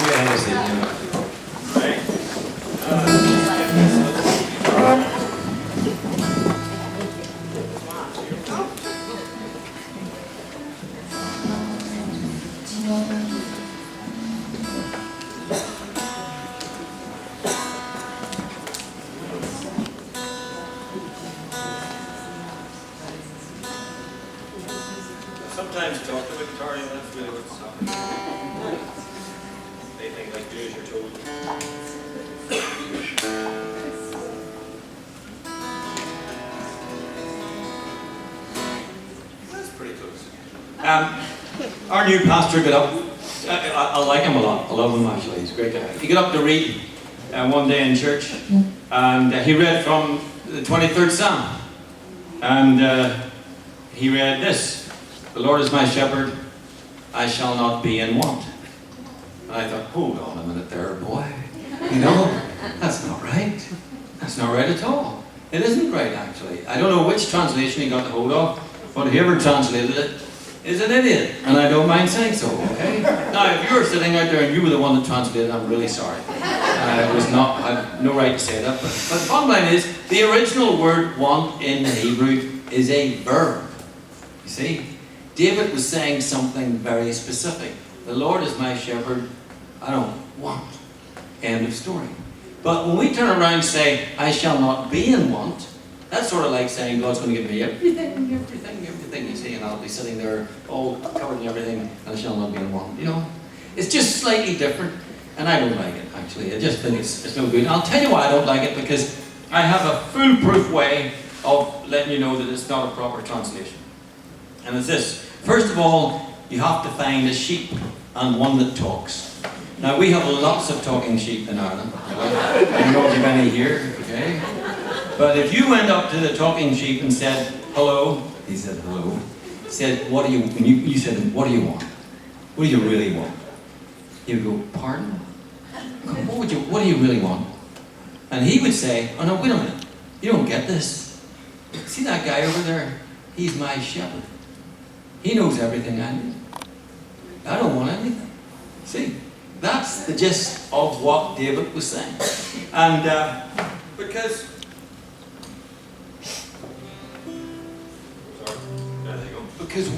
have a seat. Sometimes talk to Victoria, that's really what's happening. They think like do as you're told. That's pretty close. Our new pastor got up. I like him a lot. I love him actually. He's a great guy. He got up to read one day in church, and he read from the 23rd Psalm, and he read this. The Lord is my shepherd, I shall not be in want. And I thought, hold on a minute there, boy. You know, that's not right. That's not right at all. It isn't right, actually. I don't know which translation he got the hold of, but whoever translated it is an idiot. And I don't mind saying so, okay? Now, if you were sitting out there and you were the one that translated it, I'm really sorry. I have no right to say that. But the bottom line is, the original word want in the Hebrew is a verb. You see? David was saying something very specific. The Lord is my shepherd, I don't want. End of story. But when we turn around and say, I shall not be in want, that's sort of like saying God's going to give me everything, you see, and I'll be sitting there all covered in everything, and I shall not be in want. You know, it's just slightly different, and I don't like it, actually. I just think it's no good. And I'll tell you why I don't like it, because I have a foolproof way of letting you know that it's not a proper translation. And it's this. First of all, you have to find a sheep and one that talks. Now, we have lots of talking sheep in Ireland. I don't know if you have any here, okay? But if you went up to the talking sheep and said, hello, he said, hello. He said, what do you, and you said, what do you want? What do you really want? He would go, pardon? What do you really want? And he would say, oh no, wait a minute. You don't get this. See that guy over there? He's my shepherd. He knows everything I need. I don't want anything. See, that's the gist of what David was saying. And because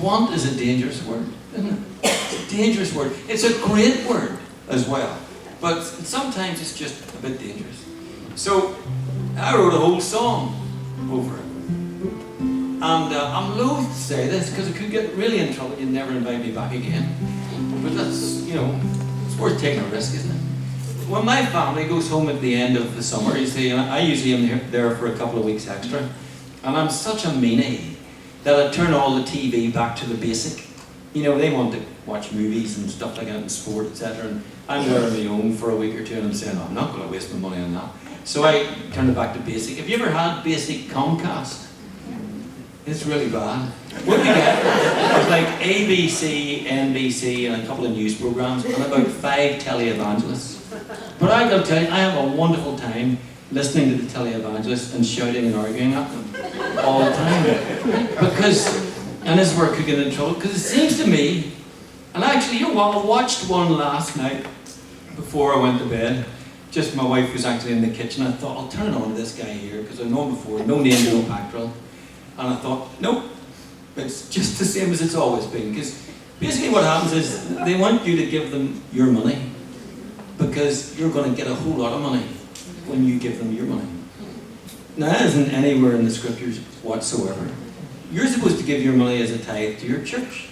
want is a dangerous word, isn't it? It's a dangerous word. It's a great word as well. But sometimes it's just a bit dangerous. So I wrote a whole song over it. And I'm loath to say this because it could get really in trouble. You'd never invite me back again. But that's, you know, it's worth taking a risk, isn't it? When my family goes home at the end of the summer, you see, I usually am there for a couple of weeks extra. And I'm such a meanie that I turn all the TV back to the basic. You know, they want to watch movies and stuff like that and sport, etc. And I'm there on my own for a week or two and I'm saying, oh, I'm not going to waste my money on that. So I turn it back to basic. Have you ever had basic Comcast? It's really bad. What do you get? It's like ABC, NBC, and a couple of news programs, and about 5 televangelists. But I gotta tell you, I have a wonderful time listening to the televangelists and shouting and arguing at them all the time. Because, and this is where it could get in trouble, because it seems to me, and actually, you know what, I watched one last night before I went to bed. Just my wife was actually in the kitchen. I thought, I'll turn it on to this guy here, because I've known him before, no name, no pactrol. And I thought, nope, it's just the same as it's always been. Because basically what happens is they want you to give them your money because you're going to get a whole lot of money when you give them your money. Now that isn't anywhere in the scriptures whatsoever. You're supposed to give your money as a tithe to your church.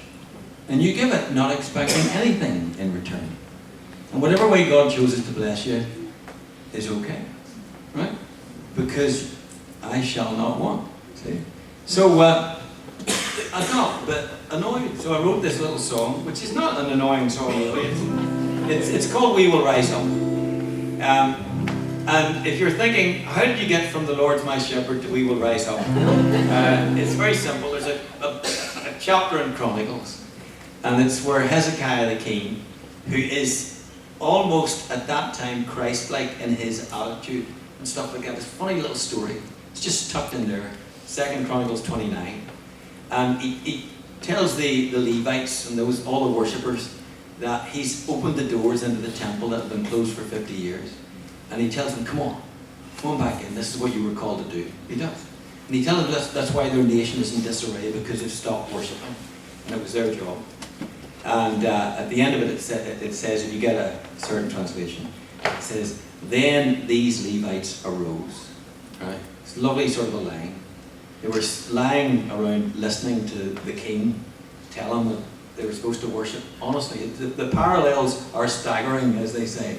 And you give it not expecting anything in return. And whatever way God chooses to bless you is okay. Right? Because I shall not want. See? So I got a bit annoyed. So I wrote this little song, which is not an annoying song really. It's called We Will Rise Up. And if you're thinking, how did you get from the Lord's my shepherd to We Will Rise Up? It's very simple. There's a chapter in Chronicles, and it's where Hezekiah the king, who is almost at that time Christ-like in his attitude and stuff like that. It's a funny little story. It's just tucked in there. 2 Chronicles 29. And he tells the Levites and all the worshippers that he's opened the doors into the temple that have been closed for 50 years. And he tells them, come on back in. This is what you were called to do. He does. And he tells them that's why their nation is in disarray, because they've stopped worshipping. And it was their job. And at the end of it, it says, if you get a certain translation, it says, then these Levites arose. Right? It's a lovely sort of a line. They were lying around listening to the king tell them that they were supposed to worship. Honestly, the parallels are staggering, as they say.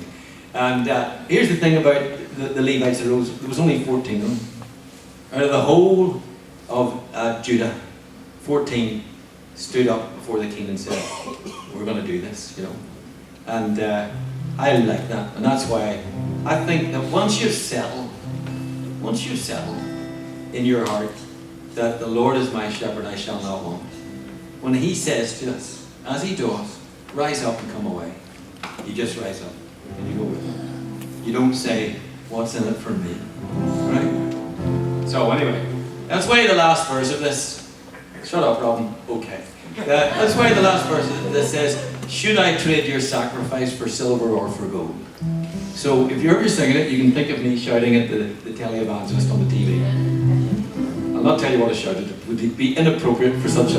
And here's the thing about the Levites that arose. There was only 14 of them. Out of the whole of Judah, 14 stood up before the king and said, we're going to do this, you know. And I like that. And that's why I think that once you've settled in your heart that the Lord is my shepherd, I shall not want. When he says to us, as he does, rise up and come away, you just rise up and you go with him. You don't say, what's in it for me? Right? So anyway, that's why the last verse of this, shut up Robin, okay. That's why the last verse of this says, should I trade your sacrifice for silver or for gold? So if you're ever singing it, you can think of me shouting at the televangelist on the TV. I'll not tell you what I shouted. It would be inappropriate for such a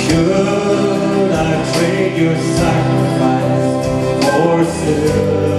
Should I trade your sacrifice for silver?